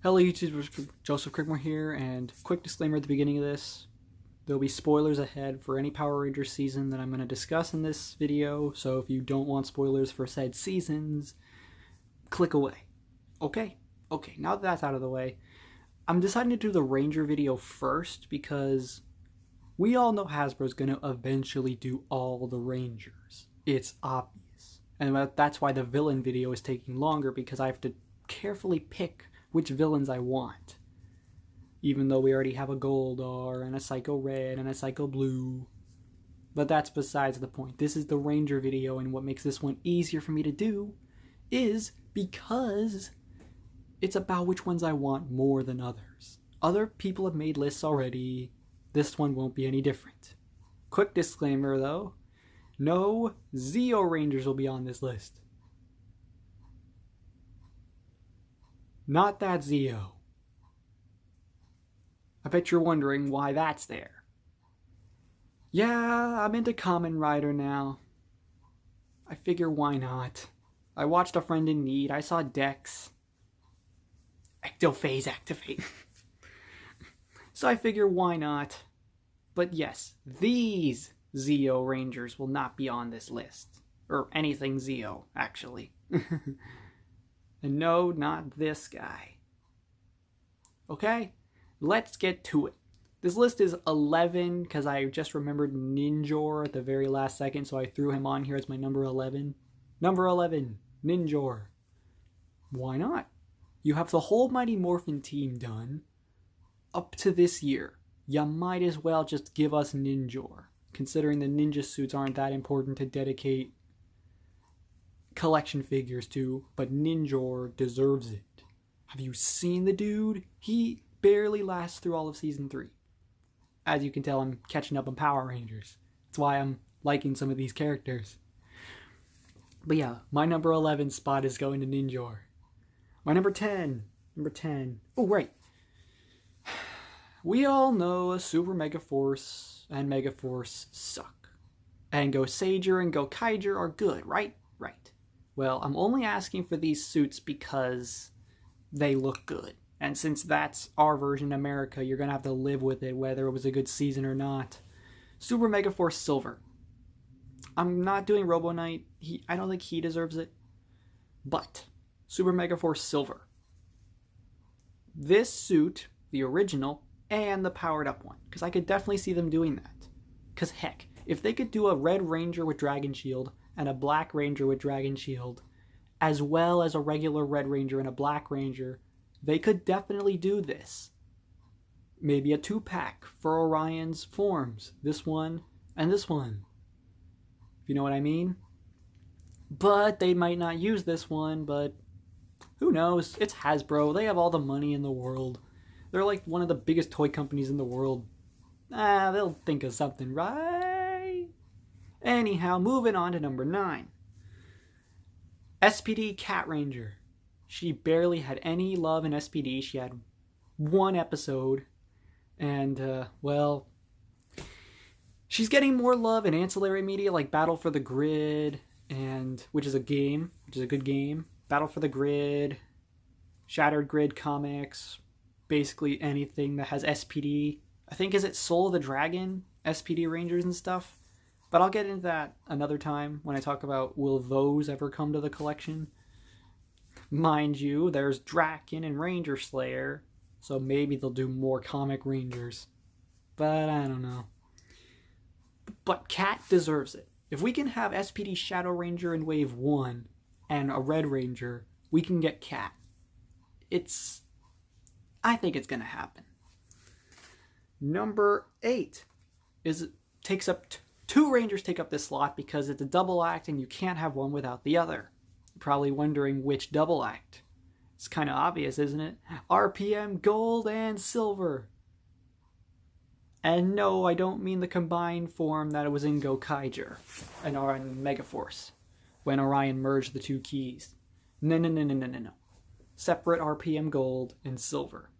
Hello YouTube, Joseph Crickmore here, and quick disclaimer at the beginning of this. There'll be spoilers ahead for any Power Rangers season that I'm going to discuss in this video, so if you don't want spoilers for said seasons, click away. Okay, now that that's out of the way, I'm deciding to do the Ranger video first because we all know Hasbro's going to eventually do all the Rangers. It's obvious. And that's why the villain video is taking longer, because I have to carefully pick which villains I want. Even though we already have a Goldar and a Psycho Red and a Psycho Blue. But that's besides the point. This is the Ranger video, and what makes this one easier for me to do is because it's about which ones I want more than others. Other people have made lists already. This one won't be any different. Quick disclaimer though, no Zeo Rangers will be on this list. Not that Zeo. I bet you're wondering why that's there. Yeah, I'm into Kamen Rider now. I figure why not. I watched A Friend in Need. I saw Dex. Ectophase activate. So I figure why not. But yes, these Zeo Rangers will not be on this list. Or anything Zeo, actually. And no, not this guy. Okay, let's get to it. This list is 11 because I just remembered Ninjor at the very last second, so I threw him on here as my number 11. Number 11, Ninjor. Why not? You have the whole Mighty Morphin team done up to this year. You might as well just give us Ninjor, considering the ninja suits aren't that important to dedicate collection figures to, but Ninjor deserves it. Have you seen the dude? He barely lasts through all of season 3. As you can tell, I'm catching up on Power Rangers. That's why I'm liking some of these characters. But yeah, my number 11 spot is going to Ninjor. My number 10. Oh, right. We all know Super Mega Force and Mega Force suck. And Go Sager and Go Kaiger are good, right? Right. Well, I'm only asking for these suits because they look good. And since that's our version of America, you're going to have to live with it, whether it was a good season or not. Super Mega Force Silver. I'm not doing Robo Knight. I don't think he deserves it. But Super Mega Force Silver. This suit, the original, and the powered up one. Because I could definitely see them doing that. Because heck, if they could do a Red Ranger with Dragon Shield and a Black Ranger with Dragon Shield, as well as a regular Red Ranger and a Black Ranger, they could definitely do this. Maybe a 2-pack for Orion's forms. This one and this one. If you know what I mean? But they might not use this one, but who knows? It's Hasbro. They have all the money in the world. They're like one of the biggest toy companies in the world. They'll think of something, right? Anyhow, moving on to number 9. SPD Cat Ranger. She barely had any love in SPD. She had one episode. And, well, she's getting more love in ancillary media like Battle for the Grid, which is a good game. Battle for the Grid, Shattered Grid comics, basically anything that has SPD. I think, is it Soul of the Dragon? SPD Rangers and stuff? But I'll get into that another time when I talk about will those ever come to the collection. Mind you, there's Draken and Ranger Slayer, so maybe they'll do more comic Rangers. But I don't know. But Cat deserves it. If we can have SPD Shadow Ranger in Wave 1 and a Red Ranger, we can get Cat. I think it's going to happen. Number 8 takes up two Rangers take up this slot because it's a double act and you can't have one without the other. You're probably wondering which double act. It's kind of obvious, isn't it? RPM Gold and Silver. And no, I don't mean the combined form that it was in Go Kaiger and on Mega Force when Orion merged the two keys. No. Separate RPM Gold and Silver.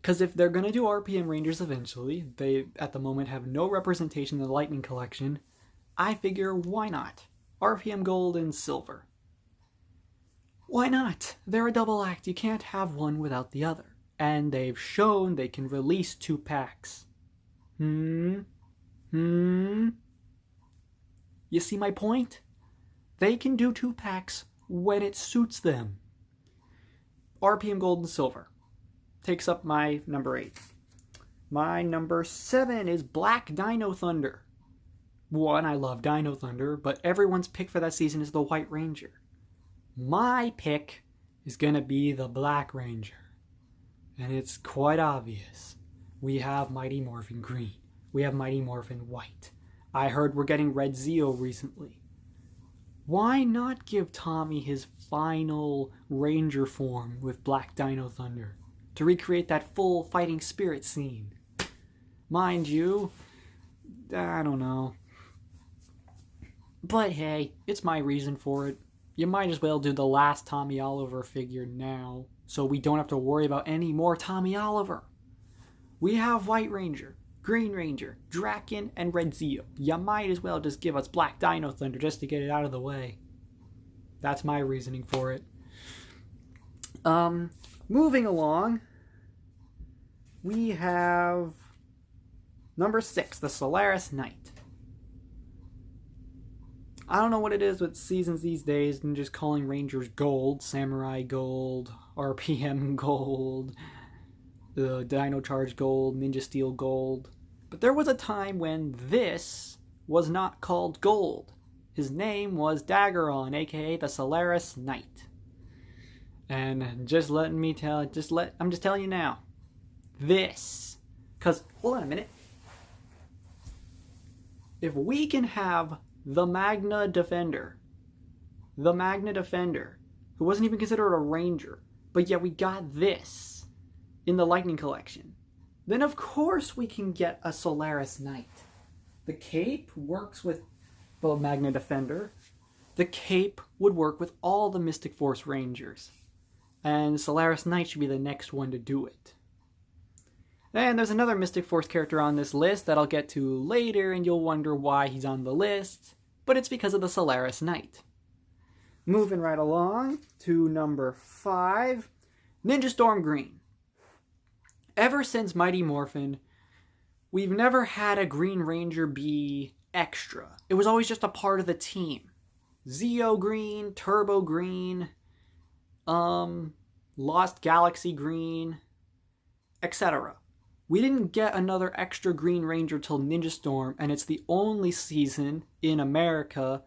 Because if they're going to do RPM Rangers eventually, they at the moment have no representation in the Lightning Collection, I figure why not? RPM Gold and Silver. Why not? They're a double act. You can't have one without the other. And they've shown they can release 2 packs. You see my point? They can do 2 packs when it suits them. RPM Gold and Silver takes up my number 8. My number 7 is Black Dino Thunder. One, I love Dino Thunder, but everyone's pick for that season is the White Ranger. My pick is going to be the Black Ranger. And it's quite obvious. We have Mighty Morphin Green. We have Mighty Morphin White. I heard we're getting Red Zeo recently. Why not give Tommy his final Ranger form with Black Dino Thunder to recreate that full fighting spirit scene? Mind you, I don't know. But hey, it's my reason for it. You might as well do the last Tommy Oliver figure now, so we don't have to worry about any more Tommy Oliver. We have White Ranger, Green Ranger, Draken, and Red Zeo. You might as well just give us Black Dino Thunder just to get it out of the way. That's my reasoning for it. Moving along, we have number 6, the Solaris Knight. I don't know what it is with seasons these days and just calling Rangers gold, Samurai gold, RPM gold, Dino Charge gold, Ninja Steel gold. But there was a time when this was not called gold. His name was Daggeron, aka the Solaris Knight. And I'm just telling you now. This. Because, hold on a minute. If we can have the Magna Defender, who wasn't even considered a Ranger, but yet we got this in the Lightning Collection, then of course we can get a Solaris Knight. The cape works with the Magna Defender. The cape would work with all the Mystic Force Rangers. And Solaris Knight should be the next one to do it. And there's another Mystic Force character on this list that I'll get to later, and you'll wonder why he's on the list. But it's because of the Solaris Knight. Moving right along to number 5, Ninja Storm Green. Ever since Mighty Morphin, we've never had a Green Ranger be extra. It was always just a part of the team. Zeo Green, Turbo Green, Lost Galaxy Green, etc. We didn't get another extra Green Ranger till Ninja Storm, and it's the only season in America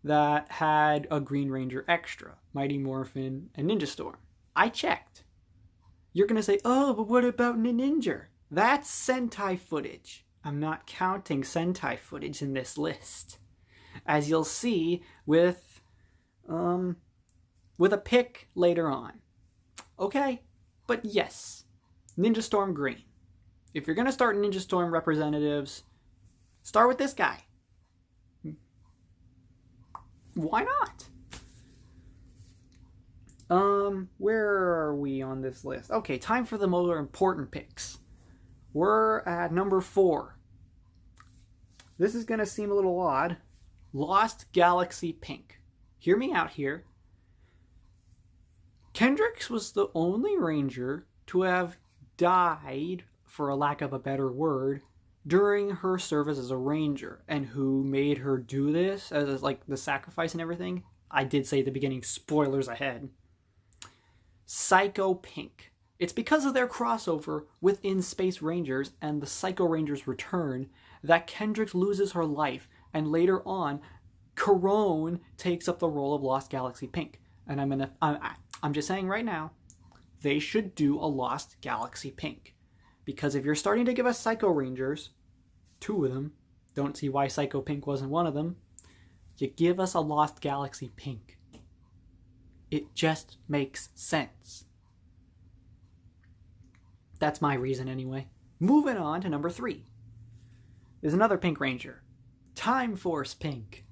that had a Green Ranger extra. Mighty Morphin and Ninja Storm. I checked. You're going to say, oh, but what about Ninja? That's Sentai footage. I'm not counting Sentai footage in this list. As you'll see with a pick later on. Okay, but yes. Ninja Storm Green. If you're going to start Ninja Storm representatives, start with this guy. Why not? Where are we on this list? Okay, time for the more important picks. We're at number 4. This is going to seem a little odd. Lost Galaxy Pink. Hear me out here. Kendricks was the only Ranger to have died, for a lack of a better word, during her service as a Ranger. And who made her do this, as like the sacrifice and everything? I did say at the beginning, spoilers ahead. Psycho Pink. It's because of their crossover within Space Rangers and the Psycho Rangers return that Kendricks loses her life, and later on, Corone takes up the role of Lost Galaxy Pink. And I'm just saying right now, they should do a Lost Galaxy Pink. Because if you're starting to give us Psycho Rangers, 2 of them, don't see why Psycho Pink wasn't one of them, you give us a Lost Galaxy Pink. It just makes sense. That's my reason anyway. Moving on to number 3. There's another Pink Ranger. Time Force Pink.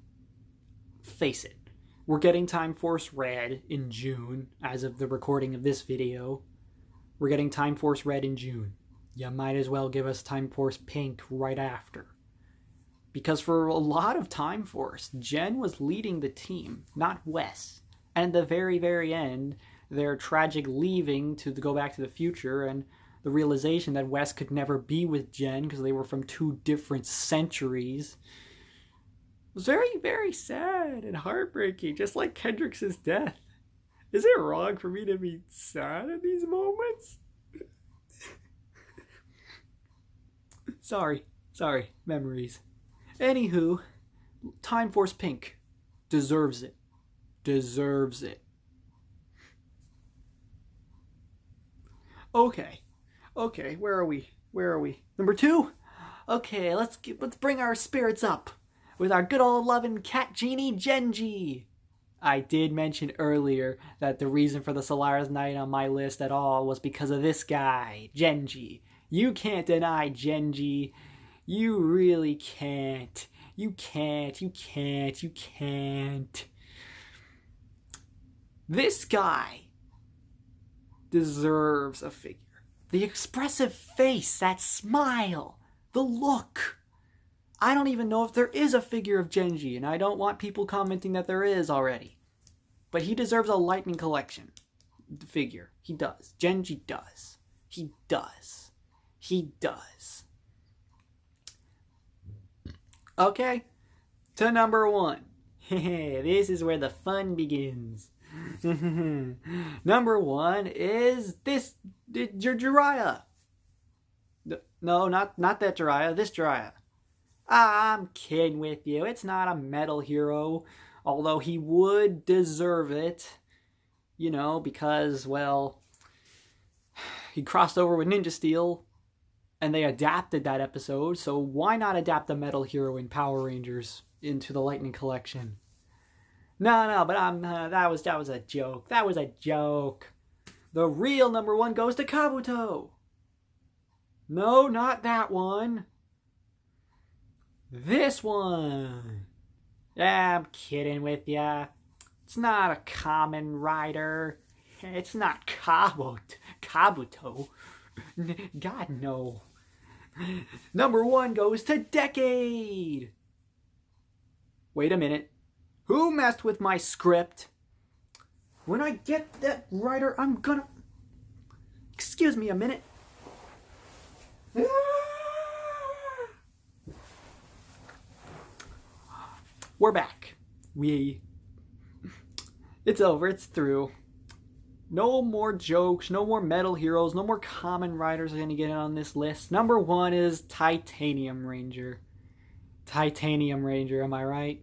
Face it. We're getting Time Force Red in June, as of the recording of this video. We're getting Time Force Red in June. You might as well give us Time Force Pink right after. Because for a lot of Time Force, Jen was leading the team, not Wes. And at the very, very end, their tragic leaving to go back to the future and the realization that Wes could never be with Jen because they were from 2 different centuries was very, very sad and heartbreaking, just like Kendrick's death. Is it wrong for me to be sad in these moments? Sorry, memories. Anywho, Time Force Pink deserves it. Okay, where are we? Number 2? Okay, let's bring our spirits up with our good old loving cat genie, Genji. I did mention earlier that the reason for the Solaris Knight on my list at all was because of this guy, Genji. You can't deny Genji. You really can't. You can't. This guy deserves a figure. The expressive face, that smile, the look. I don't even know if there is a figure of Genji, and I don't want people commenting that there is already. But he deserves a Lightning Collection figure. He does. Genji does. He does. Okay, to number 1. This is where the fun begins. Number 1 is Jiraiya. No, not that Jiraiya, this Jiraiya. I'm kidding with you. It's not a metal hero, although he would deserve it, because, well, he crossed over with Ninja Steel, and they adapted that episode, so why not adapt a metal hero in Power Rangers into the Lightning Collection? No, but that was a joke. That was a joke. The real number 1 goes to Kabuto. No, not that one. This one. Yeah, I'm kidding with ya. It's not a common rider. It's not Kabuto. God, no. Number 1 goes to Decade. Wait a minute. Who messed with my script? When I get that rider, I'm gonna... Excuse me a minute. We're back. It's over. It's through. No more jokes. No more metal heroes. No more common riders are going to get in on this list. Number 1 is Titanium Ranger. Titanium Ranger, am I right?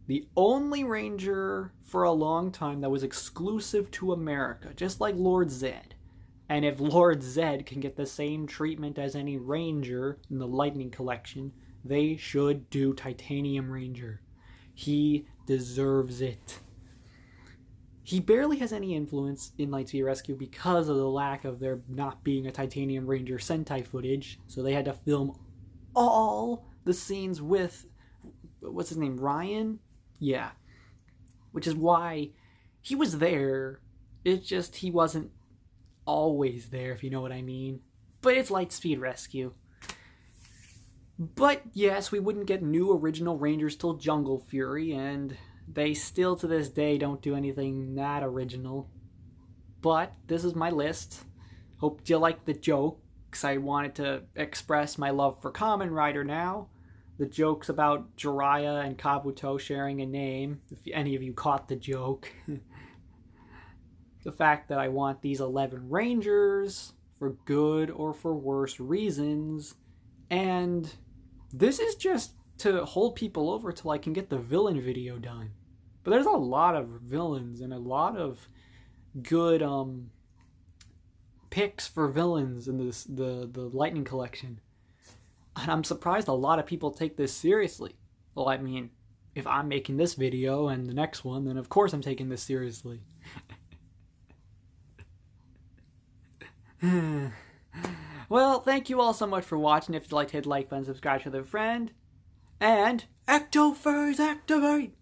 The only Ranger for a long time that was exclusive to America, just like Lord Zed. And if Lord Zed can get the same treatment as any Ranger in the Lightning Collection, they should do Titanium Ranger. He deserves it. He barely has any influence in Lightspeed Rescue because of the lack of there not being a Titanium Ranger Sentai footage, so they had to film all the scenes with, what's his name, Ryan? Yeah. Which is why he was there. It's just he wasn't always there, if you know what I mean. But it's Lightspeed Rescue. But yes, we wouldn't get new original Rangers till Jungle Fury, and they still to this day don't do anything that original. But this is my list. Hope you like the jokes. I wanted to express my love for Kamen Rider now. The jokes about Jiraiya and Kabuto sharing a name, if any of you caught the joke. The fact that I want these 11 Rangers for good or for worse reasons. And this is just to hold people over till I can get the villain video done. But there's a lot of villains and a lot of good picks for villains in this the Lightning Collection. And I'm surprised a lot of people take this seriously. Well, I mean, if I'm making this video and the next one, then of course I'm taking this seriously. Well, thank you all so much for watching. If you'd like to hit like button, subscribe to a friend. And Ecto Furries activate!